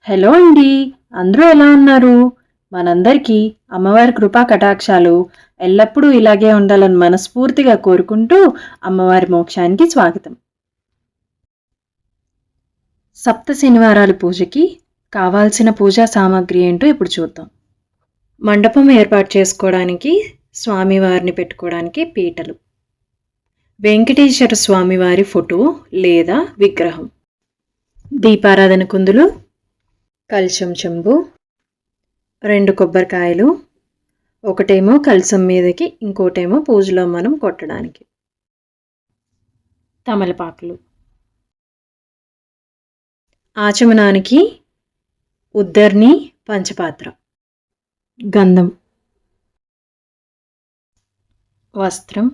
Hello అండి. అందరూ ఎలా ఉన్నారు? మనందరికీ అమ్మవారి కృపా కటాక్షాలు ఎల్లప్పుడూ ఇలాగే ఉండాలని మనస్ఫూర్తిగా కోరుకుంటూ అమ్మవారి మోక్షానికి స్వాగతం. సప్త శనివారాల పూజకి కావాల్సిన పూజా సామాగ్రి ఏంటో ఇప్పుడు చూద్దాం. మండపం ఏర్పాటు చేసుకోవడానికి స్వామివారిని పెట్టుకోవడానికి పీటలు, వెంకటేశ్వర స్వామివారి ఫోటో లేదా విగ్రహం, దీపారాధన కుందులు, కలశం చెంబు, 2 కొబ్బరికాయలు, ఒకటేమో కలశం మీదకి, ఇంకోటేమో పూజలో మనం కొట్టడానికి, తమలపాకులు, ఆచమనానికి ఉద్దర్ని పంచపాత్ర, గంధం, వస్త్రం,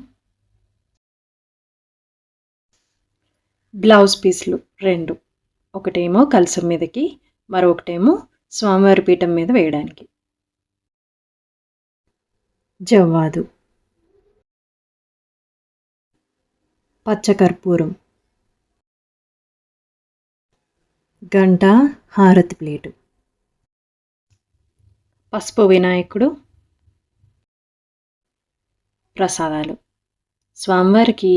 బ్లౌజ్ పీస్లు 2, ఒకటేమో కలశం మీదకి, మరొకటేమో స్వామివారి పీఠం మీద వేయడానికి, జవ్వాదు, పచ్చకర్పూరం, గంట, హారతి ప్లేటు, పసుపు వినాయకుడు, ప్రసాదాలు. స్వామివారికి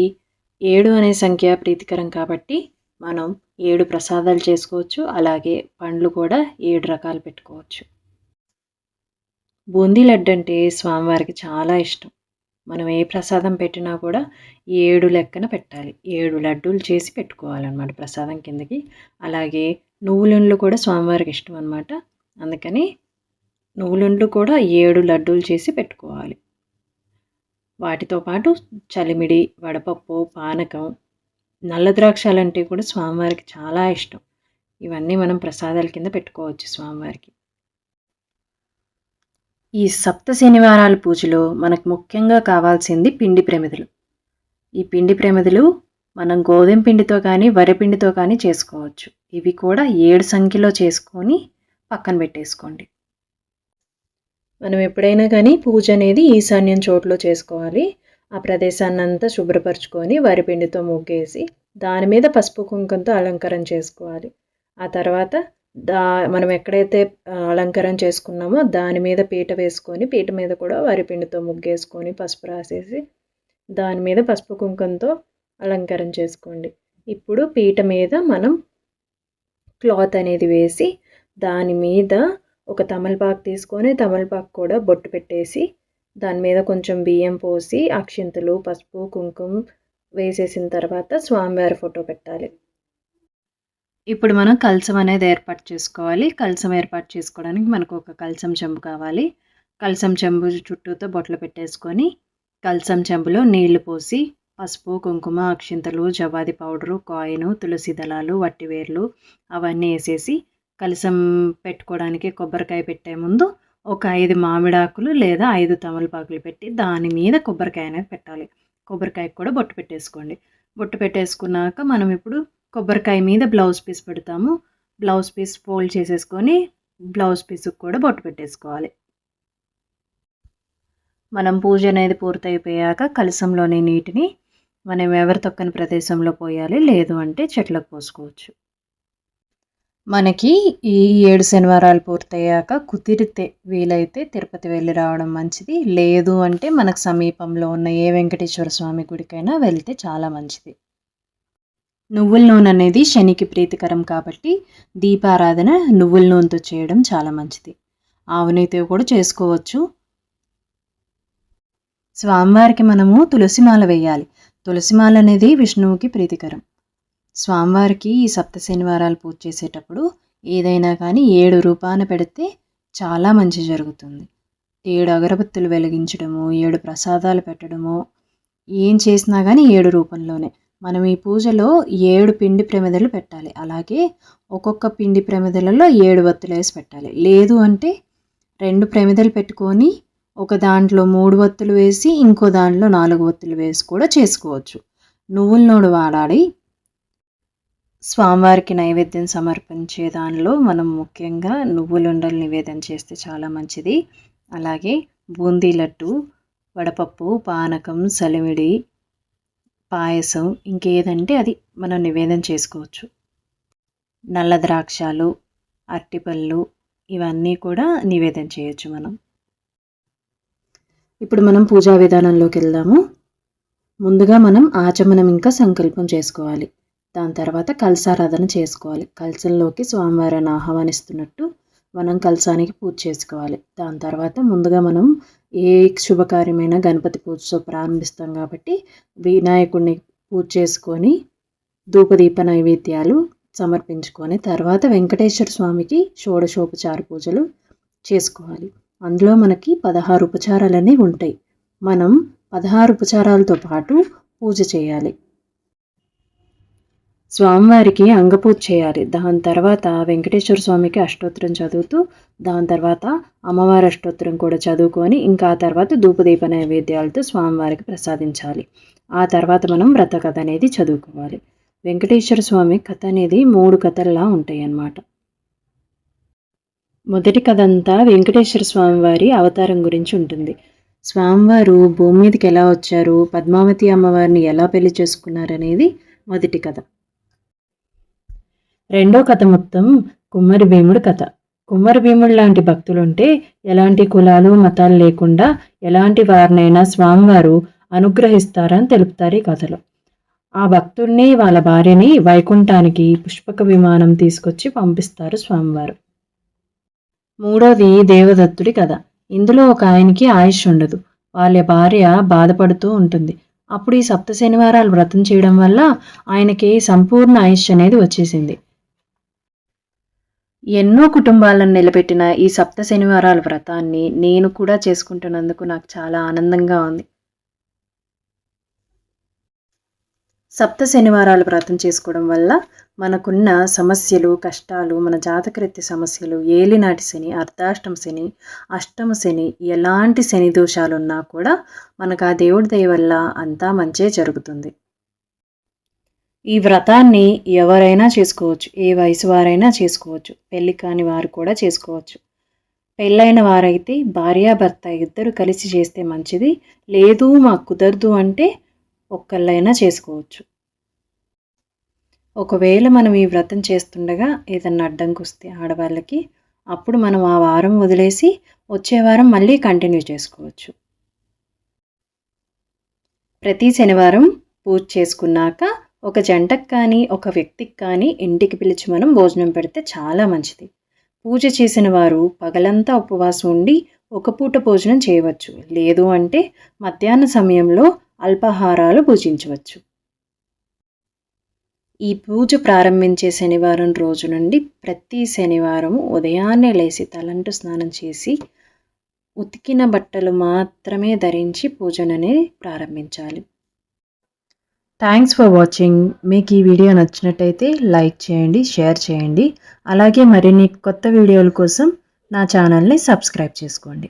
7 అనే సంఖ్య ప్రీతికరం కాబట్టి మనం 7 ప్రసాదాలు చేసుకోవచ్చు. అలాగే పండ్లు కూడా 7 రకాలు పెట్టుకోవచ్చు. బూందీ లడ్డు అంటే స్వామివారికి చాలా ఇష్టం. మనం ఏ ప్రసాదం పెట్టినా కూడా 7 లెక్కన పెట్టాలి. 7 లడ్డూలు చేసి పెట్టుకోవాలన్నమాట ప్రసాదం కిందకి. అలాగే నువ్వులుండ్లు కూడా స్వామివారికి ఇష్టం అన్నమాట. అందుకని నువ్వులుండ్లు కూడా 7 లడ్డూలు చేసి పెట్టుకోవాలి. వాటితో పాటు చలిమిడి, వడపప్పు, పానకం, నల్ల ద్రాక్షాలంటే కూడా స్వామివారికి చాలా ఇష్టం. ఇవన్నీ మనం ప్రసాదాల కింద పెట్టుకోవచ్చు స్వామివారికి. ఈ సప్త శనివారాల పూజలో మనకు ముఖ్యంగా కావాల్సింది పిండి ప్రమిదలు. ఈ పిండి ప్రమిదలు మనం గోధుమ పిండితో కానీ వరిపిండితో కానీ చేసుకోవచ్చు. ఇవి కూడా 7 సంఖ్యలో చేసుకొని పక్కన పెట్టేసుకోండి. మనం ఎప్పుడైనా కానీ పూజ అనేది ఈశాన్యం చోట్లో చేసుకోవాలి. ఆ ప్రదేశాన్ని అంతా శుభ్రపరచుకొని వరిపిండితో ముగ్గేసి దాని మీద పసుపు కుంకంతో అలంకరణ చేసుకోవాలి. ఆ తర్వాత మనం ఎక్కడైతే అలంకరణ చేసుకున్నామో దాని మీద పీట వేసుకొని పీట మీద కూడా వరిపిండితో ముగ్గేసుకొని పసుపు రాసేసి దాని మీద పసుపు కుంకంతో అలంకరణ చేసుకోండి. ఇప్పుడు పీట మీద మనం క్లాత్ అనేది వేసి దాని మీద ఒక తమలపాకు తీసుకొని తమలపాకు కూడా బొట్టు పెట్టేసి దాని మీద కొంచెం బియ్యం పోసి అక్షింతలు, పసుపు, కుంకుమ వేసేసిన తర్వాత స్వామివారి ఫోటో పెట్టాలి. ఇప్పుడు మనం కలశం అనేది ఏర్పాటు చేసుకోవాలి. కలశం ఏర్పాటు చేసుకోవడానికి మనకు ఒక కలశం చెంబు కావాలి. కలశం చెంబు చుట్టూతో బొట్లు పెట్టేసుకొని కలశం చెంబులో నీళ్లు పోసి పసుపు, కుంకుమ, అక్షింతలు, జవ్వాది పౌడరు, కాయిను, తులసి దళాలు, వట్టివేర్లు అవన్నీ వేసేసి కలశం పెట్టుకోవడానికి కొబ్బరికాయ పెట్టే ముందు ఒక 5 మామిడాకులు లేదా 5 తమలపాకులు పెట్టి దాని మీద కొబ్బరికాయ అనేది పెట్టాలి. కొబ్బరికాయకు కూడా బొట్టు పెట్టేసుకోండి. బొట్టు పెట్టేసుకున్నాక మనం ఇప్పుడు కొబ్బరికాయ మీద బ్లౌజ్ పీస్ పెడతాము. బ్లౌజ్ పీస్ ఫోల్డ్ చేసేసుకొని బ్లౌజ్ పీస్కి కూడా బొట్టు పెట్టేసుకోవాలి. మనం పూజ అనేది పూర్తయిపోయాక కలశంలోని నీటిని మనం ఎవరు తొక్కని ప్రదేశంలో పోయాలి, లేదు అంటే చెట్లకు పోసుకోవచ్చు. మనకి ఈ 7 శనివారాలు పూర్తయ్యాక కుదిరితే వీలైతే తిరుపతి వెళ్ళి రావడం మంచిది. లేదు అంటే మనకు సమీపంలో ఉన్న ఏ వెంకటేశ్వర స్వామి గుడికైనా వెళ్తే చాలా మంచిది. నువ్వుల నూనె అనేది శనికి ప్రీతికరం కాబట్టి దీపారాధన నువ్వుల నూనెతో చేయడం చాలా మంచిది. ఆవు నెయ్యితో కూడా చేసుకోవచ్చు. స్వామివారికి మనము తులసిమాల వేయాలి. తులసిమాల అనేది విష్ణువుకి ప్రీతికరం. స్వామివారికి ఈ సప్త శనివారాలు పూజ చేసేటప్పుడు ఏదైనా కానీ 7 రూపాన పెడితే చాలా మంచి జరుగుతుంది. 7 అగరబత్తులు వెలిగించడము, 7 ప్రసాదాలు పెట్టడము, ఏం చేసినా కానీ 7 రూపంలోనే. మనం ఈ పూజలో 7 పిండి ప్రమిదలు పెట్టాలి. అలాగే ఒక్కొక్క పిండి ప్రమిదలలో 7 వత్తులు వేసి పెట్టాలి. లేదు అంటే 2 ప్రమిదలు పెట్టుకొని ఒక దాంట్లో 3 వత్తులు వేసి ఇంకో దాంట్లో 4 వత్తులు వేసి కూడా చేసుకోవచ్చు. నువ్వుల నూనె వాడాలి. స్వామివారికి నైవేద్యం సమర్పించే దానిలో మనం ముఖ్యంగా నువ్వులుండలు నివేదన చేస్తే చాలా మంచిది. అలాగే బూందీ లడ్డు, వడపప్పు, పానకం, సలిమిడి, పాయసం ఇంకేదంటే అది మనం నివేదన చేసుకోవచ్చు. నల్ల ద్రాక్షాలు, అరటిపళ్ళు ఇవన్నీ కూడా నివేదన చేయొచ్చు మనం. ఇప్పుడు మనం పూజా విధానంలోకి వెళ్దాము. ముందుగా మనం ఆచమనం ఇంకా సంకల్పం చేసుకోవాలి. దాని తర్వాత కలశారాధన చేసుకోవాలి. కలశంలోకి స్వామివారిని ఆహ్వానిస్తున్నట్టు మనం కలశానికి పూజ చేసుకోవాలి. దాని తర్వాత ముందుగా మనం ఏ శుభకార్యమైన గణపతి పూజతో ప్రారంభిస్తాం కాబట్టి వినాయకుడిని పూజ చేసుకొని ధూపదీప నైవేద్యాలు సమర్పించుకొని తర్వాత వెంకటేశ్వర స్వామికి షోడశోపచార పూజలు చేసుకోవాలి. అందులో మనకి 16 ఉపచారాలన్నీ ఉంటాయి. మనం 16 ఉపచారాలతో పాటు పూజ చేయాలి. స్వామివారికి అంగపూజ చేయాలి. దాని తర్వాత వెంకటేశ్వర స్వామికి అష్టోత్తరం చదువుతూ దాని తర్వాత అమ్మవారి అష్టోత్తరం కూడా చదువుకొని ఇంకా ఆ తర్వాత ధూపదీప నైవేద్యాలతో స్వామివారికి ప్రసాదించాలి. ఆ తర్వాత మనం వ్రత కథ అనేది చదువుకోవాలి. వెంకటేశ్వర స్వామి కథ అనేది 3 కథల్లా ఉంటాయి అన్నమాట. మొదటి కథ అంతా వెంకటేశ్వర స్వామివారి అవతారం గురించి ఉంటుంది. స్వామివారు భూమి మీదకి ఎలా వచ్చారు, పద్మావతి అమ్మవారిని ఎలా పెళ్లి చేసుకున్నారనేది మొదటి కథ. రెండో కథ మొత్తం కుమ్మరి భీముడు కథ. కుమ్మరి భీముడు లాంటి భక్తులుంటే ఎలాంటి కులాలు మతాలు లేకుండా ఎలాంటి వారినైనా స్వామివారు అనుగ్రహిస్తారని తెలుపుతారు ఈ కథలో. ఆ భక్తుడిని వాళ్ళ భార్యని వైకుంఠానికి పుష్పక విమానం తీసుకొచ్చి పంపిస్తారు స్వామివారు. మూడోది దేవదత్తుడి కథ. ఇందులో ఒక ఆయనకి ఆయుష్ ఉండదు. వాళ్ళ భార్య బాధపడుతూ ఉంటుంది. అప్పుడు ఈ సప్త శనివారాలు వ్రతం చేయడం వల్ల ఆయనకి సంపూర్ణ ఆయుష్ అనేది వచ్చేసింది. ఎన్నో కుటుంబాలను నిలబెట్టిన ఈ సప్త శనివారాల వ్రతాన్ని నేను కూడా చేసుకుంటున్నందుకు నాకు చాలా ఆనందంగా ఉంది. సప్త శనివారాలు వ్రతం చేసుకోవడం వల్ల మనకున్న సమస్యలు, కష్టాలు, మన జాతకరీత్య సమస్యలు, ఏలినాటి శని, అర్ధాష్టమ శని, అష్టమ శని, ఎలాంటి శని దోషాలున్నా కూడా మనకు ఆ దేవుడి దయ వల్ల అంతా మంచే జరుగుతుంది. ఈ వ్రతాన్ని ఎవరైనా చేసుకోవచ్చు. ఏ వయసు వారైనా చేసుకోవచ్చు. పెళ్లి కాని వారు కూడా చేసుకోవచ్చు. పెళ్ళైన వారైతే భార్యాభర్త ఇద్దరు కలిసి చేస్తే మంచిది. లేదు మాకు కుదరదు అంటే ఒక్కళ్ళైనా చేసుకోవచ్చు. ఒకవేళ మనం ఈ వ్రతం చేస్తుండగా ఏదన్నా అడ్డంకి వస్తే ఆడవాళ్ళకి అప్పుడు మనం ఆ వారం వదిలేసి వచ్చే వారం మళ్ళీ కంటిన్యూ చేసుకోవచ్చు. ప్రతి శనివారం పూజ చేసుకున్నాక ఒక జంటకు కానీ ఒక వ్యక్తికి కానీ ఇంటికి పిలిచి మనం భోజనం పెడితే చాలా మంచిది. పూజ చేసిన వారు పగలంతా ఉపవాసం ఉండి ఒక పూట భోజనం చేయవచ్చు. లేదు అంటే మధ్యాహ్న సమయంలో అల్పాహారాలు భుజించవచ్చు. ఈ పూజ ప్రారంభించే శనివారం రోజు నుండి ప్రతి శనివారం ఉదయాన్నే లేచి తలంటు స్నానం చేసి ఉతికిన బట్టలు మాత్రమే ధరించి పూజనని ప్రారంభించాలి. Thanks for watching. మీకు ఈ వీడియో నచ్చినట్టయితే లైక్ చేయండి, షేర్ చేయండి. అలాగే మరిన్ని కొత్త వీడియోల కోసం నా ఛానల్ని సబ్స్క్రైబ్ చేసుకోండి.